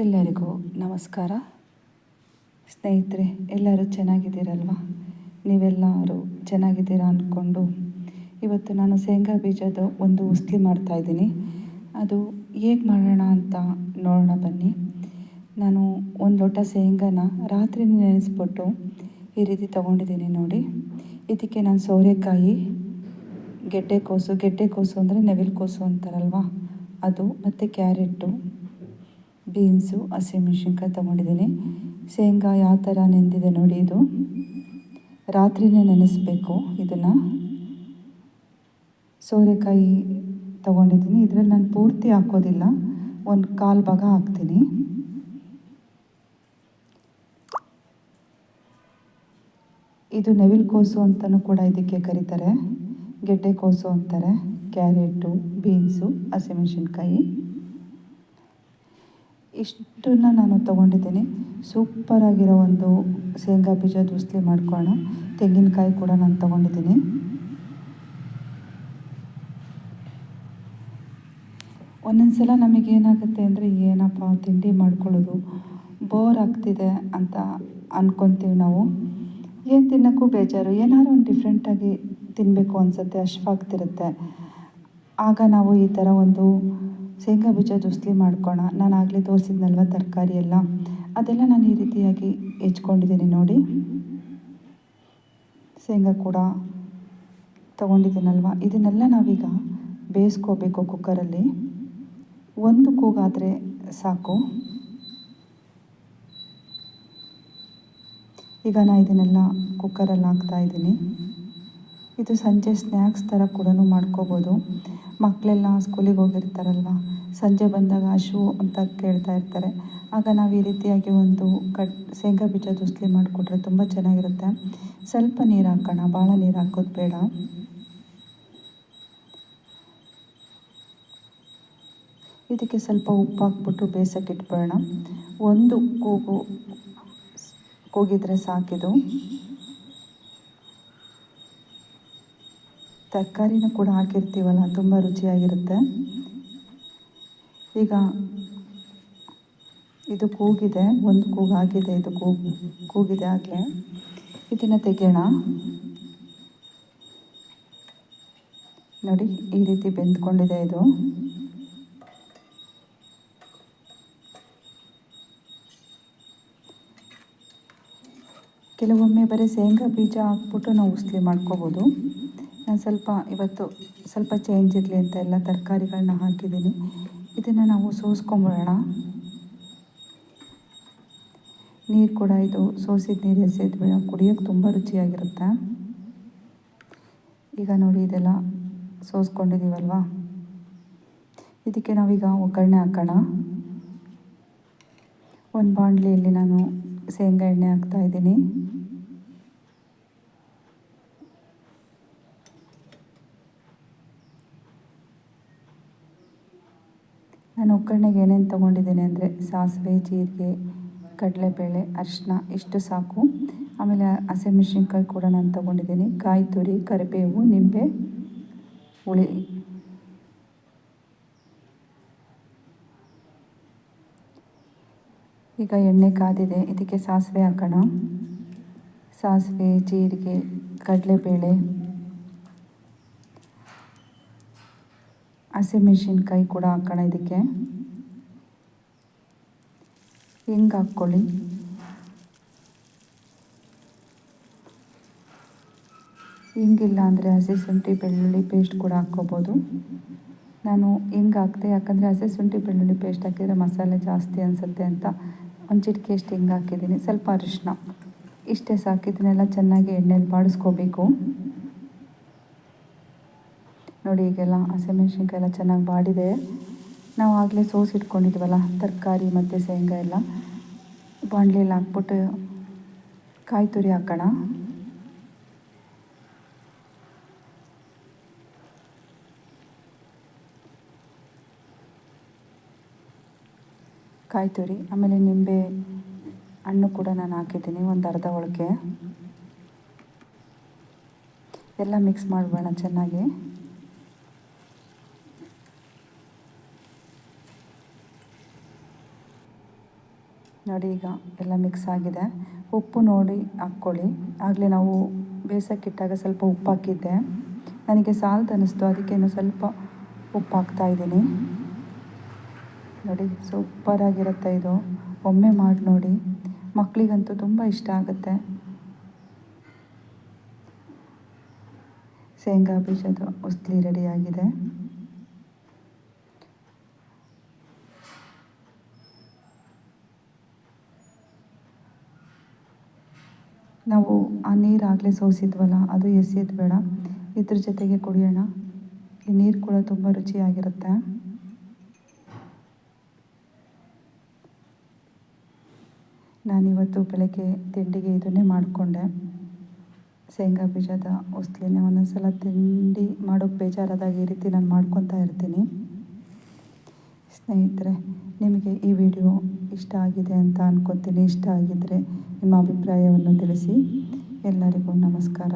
ಎಲ್ಲರಿಗೂ ನಮಸ್ಕಾರ. ಸ್ನೇಹಿತರೆ, ಎಲ್ಲರೂ ಚೆನ್ನಾಗಿದ್ದೀರಲ್ವ? ನೀವೆಲ್ಲರೂ ಚೆನ್ನಾಗಿದ್ದೀರಾ ಅಂದ್ಕೊಂಡು ಇವತ್ತು ನಾನು ಶೇಂಗಾ ಬೀಜದ ಒಂದು ಉಸ್ಲಿ ಮಾಡ್ತಾಯಿದ್ದೀನಿ. ಅದು ಹೇಗೆ ಮಾಡೋಣ ಅಂತ ನೋಡೋಣ ಬನ್ನಿ. ನಾನು ಒಂದು ಲೋಟ ಶೇಂಗಾನ ರಾತ್ರಿ ನೆನೆಸ್ಬಿಟ್ಟು ಈ ರೀತಿ ತೊಗೊಂಡಿದ್ದೀನಿ ನೋಡಿ. ಇದಕ್ಕೆ ನಾನು ಸೋರೆಕಾಯಿ, ಗೆಡ್ಡೆಕೋಸು ಅಂದರೆ ನವಿಲುಕೋಸು ಅಂತಾರಲ್ವ ಅದು, ಮತ್ತು ಕ್ಯಾರೆಟು, ಬೀನ್ಸು, ಹಸಿಮೆಣ್ಸಿನ್ಕಾಯಿ ತೊಗೊಂಡಿದ್ದೀನಿ. ಶೇಂಗಾ ಯಾವ ಥರ ನೆಂದಿದೆ ನೋಡಿ. ಇದು ರಾತ್ರಿನೇ ನೆನೆಸಬೇಕು. ಇದನ್ನು ಸೋರೆಕಾಯಿ ತೊಗೊಂಡಿದ್ದೀನಿ. ಇದರಲ್ಲಿ ನಾನು ಪೂರ್ತಿ ಹಾಕೋದಿಲ್ಲ, ಒಂದು ಕಾಲು ಭಾಗ ಹಾಕ್ತೀನಿ. ಇದು ನವಿಲುಕೋಸು ಅಂತಲೂ ಕೂಡ ಇದಕ್ಕೆ ಕರೀತಾರೆ, ಗೆಡ್ಡೆಕೋಸು ಅಂತಾರೆ. ಕ್ಯಾರೆಟು, ಬೀನ್ಸು, ಹಸಿಮೆಣ್ಸಿನ್ಕಾಯಿ ಇಷ್ಟನ್ನು ನಾನು ತೊಗೊಂಡಿದ್ದೀನಿ. ಸೂಪರಾಗಿರೋ ಒಂದು ಶೇಂಗಾ ಬೀಜದ ಉಸ್ಲಿ ಮಾಡ್ಕೊಳ್ಳೋಣ. ತೆಂಗಿನಕಾಯಿ ಕೂಡ ನಾನು ತೊಗೊಂಡಿದ್ದೀನಿ. ಒಂದೊಂದು ಸಲ ನಮಗೇನಾಗುತ್ತೆ ಅಂದರೆ, ಏನಪ್ಪ ತಿಂಡಿ ಮಾಡ್ಕೊಳ್ಳೋದು ಬೋರ್ ಆಗ್ತಿದೆ ಅಂತ ಅಂದ್ಕೊತೀವಿ ನಾವು. ಏನು ತಿನ್ನೋಕ್ಕೂ ಬೇಜಾರು, ಏನಾದ್ರು ಒಂದು ಡಿಫ್ರೆಂಟಾಗಿ ತಿನ್ನಬೇಕು ಅನಿಸುತ್ತೆ, ಹಶ್ವಾಗ್ತಿರುತ್ತೆ. ಆಗ ನಾವು ಈ ಥರ ಒಂದು ಶೇಂಗಾ ಬೀಜದ ಉಸ್ಲಿ ಮಾಡ್ಕೊಳ್ಳೋಣ. ನಾನು ಆಗಲೇ ತೋರಿಸಿದ್ನಲ್ವ ತರಕಾರಿ ಎಲ್ಲ, ಅದೆಲ್ಲ ನಾನು ಈ ರೀತಿಯಾಗಿ ಹೆಚ್ಕೊಂಡಿದ್ದೀನಿ ನೋಡಿ. ಶೇಂಗಾ ಕೂಡ ತೊಗೊಂಡಿದ್ದೀನಲ್ವ, ಇದನ್ನೆಲ್ಲ ನಾವೀಗ ಬೇಯಿಸ್ಕೋಬೇಕು ಕುಕ್ಕರಲ್ಲಿ. ಒಂದು ಕೂಗಾದರೆ ಸಾಕು. ಈಗ ನಾನು ಇದನ್ನೆಲ್ಲ ಕುಕ್ಕರಲ್ಲಿ ಹಾಕ್ತಾಯಿದ್ದೀನಿ. ಇದು ಸಂಜೆ ಸ್ನ್ಯಾಕ್ಸ್ ಥರ ಕೂಡ ಮಾಡ್ಕೋಬೋದು. ಮಕ್ಕಳೆಲ್ಲ ಸ್ಕೂಲಿಗೆ ಹೋಗಿರ್ತಾರಲ್ವ, ಸಂಜೆ ಬಂದಾಗ ಹಶು ಅಂತ ಕೇಳ್ತಾ ಇರ್ತಾರೆ. ಆಗ ನಾವು ಈ ರೀತಿಯಾಗಿ ಒಂದು ಶೇಂಗಾ ಬೀಜದ ಉಸ್ಲಿ ಮಾಡಿಕೊಟ್ರೆ ತುಂಬ ಚೆನ್ನಾಗಿರುತ್ತೆ. ಸ್ವಲ್ಪ ನೀರು ಹಾಕೋಣ, ಭಾಳ ನೀರು ಹಾಕೋದು ಬೇಡ. ಇದಕ್ಕೆ ಸ್ವಲ್ಪ ಉಪ್ಪು ಹಾಕ್ಬಿಟ್ಟು ಬೇಯಿಸೋಕೆ ಇಟ್ಬಿಡೋಣ. ಒಂದು ಕೂಗಿದ್ರೆ ಸಾಕಿದು. ತರಕಾರಿನ ಕೂಡ ಹಾಕಿರ್ತೀವಲ್ಲ, ತುಂಬ ರುಚಿಯಾಗಿರುತ್ತೆ. ಈಗ ಇದು ಕೂಗಿದೆ, ಒಂದು ಕೂಗಾಗಿದೆ, ಇದು ಕೂಗಿದೆ ಆಗಲೇ. ಇದನ್ನು ತೆಗೆಯೋಣ. ನೋಡಿ, ಈ ರೀತಿ ಬೆಂದ್ಕೊಂಡಿದೆ ಇದು. ಕೆಲವೊಮ್ಮೆ ಬರೀ ಶೇಂಗಾ ಬೀಜ ಹಾಕ್ಬಿಟ್ಟು ನಾವು ಉಸ್ಲಿ ಮಾಡ್ಕೋಬೋದು. ನಾನು ಇವತ್ತು ಸ್ವಲ್ಪ ಚೇಂಜ್ ಇರಲಿ ಅಂತ ಎಲ್ಲ ತರಕಾರಿಗಳನ್ನ ಹಾಕಿದ್ದೀನಿ. ಇದನ್ನು ನಾವು ಸೋಸ್ಕೊಂಬಿಡೋಣ. ನೀರು ಕೂಡ ಇದು ಸೋಸಿದ ನೀರು ಎಸೆದ್ಬಿಡ, ಕುಡಿಯೋಕ್ಕೆ ತುಂಬ ರುಚಿಯಾಗಿರುತ್ತೆ. ಈಗ ನೋಡಿ, ಇದೆಲ್ಲ ಸೋಸ್ಕೊಂಡಿದ್ದೀವಲ್ವ, ಇದಕ್ಕೆ ನಾವೀಗ ಒಗ್ಗರಣೆ ಹಾಕೋಣ. ಒಂದು ಬಾಣಲಿಯಲ್ಲಿ ನಾನು ಶೇಂಗಾ ಎಣ್ಣೆ ಹಾಕ್ತಾಯಿದ್ದೀನಿ. ನಾನು ಒಗ್ಗರಣೆಗೆ ಏನೇನು ತೊಗೊಂಡಿದ್ದೀನಿ ಅಂದರೆ, ಸಾಸಿವೆ, ಜೀರಿಗೆ, ಕಡಲೆಬೇಳೆ, ಅರಿಶಿನ ಇಷ್ಟು ಸಾಕು. ಆಮೇಲೆ ಹಸಿಮೆಣ್ಸಿನ್ಕಾಯಿ ಕೂಡ ನಾನು ತೊಗೊಂಡಿದ್ದೀನಿ. ಕಾಯಿ ತುರಿ, ಕರಿಬೇವು, ನಿಂಬೆ, ಹುಳಿ. ಈಗ ಎಣ್ಣೆ ಕಾದಿದೆ, ಇದಕ್ಕೆ ಸಾಸಿವೆ ಹಾಕೋಣ. ಸಾಸಿವೆ, ಜೀರಿಗೆ, ಕಡಲೆಬೇಳೆ, ಹಸಿಮೆಣ್ಸಿನ್ಕಾಯಿ ಕೂಡ ಹಾಕೋಣ. ಇದಕ್ಕೆ ಹಿಂಗೆ ಹಾಕ್ಕೊಳ್ಳಿ. ಹಿಂಗಿಲ್ಲ ಅಂದರೆ ಹಸಿ ಶುಂಠಿ ಬೆಳ್ಳುಳ್ಳಿ ಪೇಸ್ಟ್ ಕೂಡ ಹಾಕ್ಕೋಬೋದು. ನಾನು ಹಿಂಗೆ ಹಾಕ್ದೆ, ಯಾಕಂದರೆ ಹಸಿ ಶುಂಠಿ ಬೆಳ್ಳುಳ್ಳಿ ಪೇಸ್ಟ್ ಹಾಕಿದರೆ ಮಸಾಲೆ ಜಾಸ್ತಿ ಅನಿಸುತ್ತೆ ಅಂತ ಒಂದು ಚಿಟಿಕೆಯಷ್ಟು ಹಿಂಗೆ ಹಾಕಿದ್ದೀನಿ. ಸ್ವಲ್ಪ ಅರಿಶಿನ, ಇಷ್ಟೇ ಸಾಕು. ಇದನ್ನೆಲ್ಲ ಚೆನ್ನಾಗಿ ಎಣ್ಣೆಲಿ ಬಾಡಿಸ್ಕೋಬೇಕು. ನೋಡಿ, ಈಗೆಲ್ಲ ಹಸಿಮೆಣ್ಸಿನ್ಕಾಯಿ ಎಲ್ಲ ಚೆನ್ನಾಗಿ ಬಾಡಿದೆ. ನಾವು ಆಗಲೇ ಸೋಸಿಟ್ಕೊಂಡಿದ್ವಲ್ಲ ತರಕಾರಿ ಮತ್ತು ಶೇಂಗಾ ಎಲ್ಲ, ಬಾಣಲೆಯಲ್ಲಿ ಹಾಕ್ಬಿಟ್ಟು ಕಾಯಿ ತುರಿ ಹಾಕೋಣ. ಕಾಯಿ ತುರಿ, ಆಮೇಲೆ ನಿಂಬೆ ಹಣ್ಣು ಕೂಡ ನಾನು ಹಾಕಿದ್ದೀನಿ, ಒಂದು ಅರ್ಧ ಒಳಗೆ. ಎಲ್ಲ ಮಿಕ್ಸ್ ಮಾಡಬೇಡ ಚೆನ್ನಾಗಿ. ನೋಡಿ ಈಗ ಎಲ್ಲ ಮಿಕ್ಸ್ ಆಗಿದೆ. ಉಪ್ಪು ನೋಡಿ ಹಾಕ್ಕೊಳ್ಳಿ. ಆಗಲೇ ನಾವು ಬೇಯಿಸೋಕ್ಕಿಟ್ಟಾಗ ಸ್ವಲ್ಪ ಉಪ್ಪು ಹಾಕಿದ್ದೆ, ನನಗೆ ಸಾಲ್ದು ಅನ್ನಿಸ್ತು, ಅದಕ್ಕೆ ಇನ್ನೂ ಸ್ವಲ್ಪ ಉಪ್ಪು ಹಾಕ್ತಾಯಿದ್ದೀನಿ. ನೋಡಿ ಸೂಪರಾಗಿರುತ್ತೆ ಇದು, ಒಮ್ಮೆ ಮಾಡಿ ನೋಡಿ, ಮಕ್ಕಳಿಗಂತೂ ತುಂಬ ಇಷ್ಟ ಆಗುತ್ತೆ. ಶೇಂಗಾ ಬೀಜದ ಉಸ್ಲಿ ರೆಡಿಯಾಗಿದೆ. ನಾವು ಆ ನೀರು ಆಗಲೇ ಸೋಸಿದ್ವಲ್ಲ, ಅದು ಎಸೆಯೋದು ಬೇಡ, ಇದ್ರ ಜೊತೆಗೆ ಕುಡಿಯೋಣ. ಈ ನೀರು ಕೂಡ ತುಂಬ ರುಚಿಯಾಗಿರುತ್ತೆ. ನಾನಿವತ್ತು ಬೆಳಗ್ಗೆ ತಿಂಡಿಗೆ ಇದನ್ನೇ ಮಾಡಿಕೊಂಡೆ, ಶೇಂಗಾ ಬೀಜದ ಉಸ್ಲಿನೇ. ಒಂದೊಂದು ಸಲ ತಿಂಡಿ ಮಾಡೋಕ್ಕೆ ಬೇಜಾರಾದಾಗ ಈ ರೀತಿ ನಾನು ಮಾಡ್ಕೊತಾ ಇರ್ತೀನಿ. ಸ್ನೇಹಿತರೆ, ನಿಮಗೆ ಈ ವಿಡಿಯೋ ಇಷ್ಟ ಆಗಿದೆ ಅಂತ ಅನ್ಕೋತೀನಿ. ಇಷ್ಟ ಆಗಿದ್ದರೆ ನಿಮ್ಮ ಅಭಿಪ್ರಾಯವನ್ನು ತಿಳಿಸಿ. ಎಲ್ಲರಿಗೂ ನಮಸ್ಕಾರ.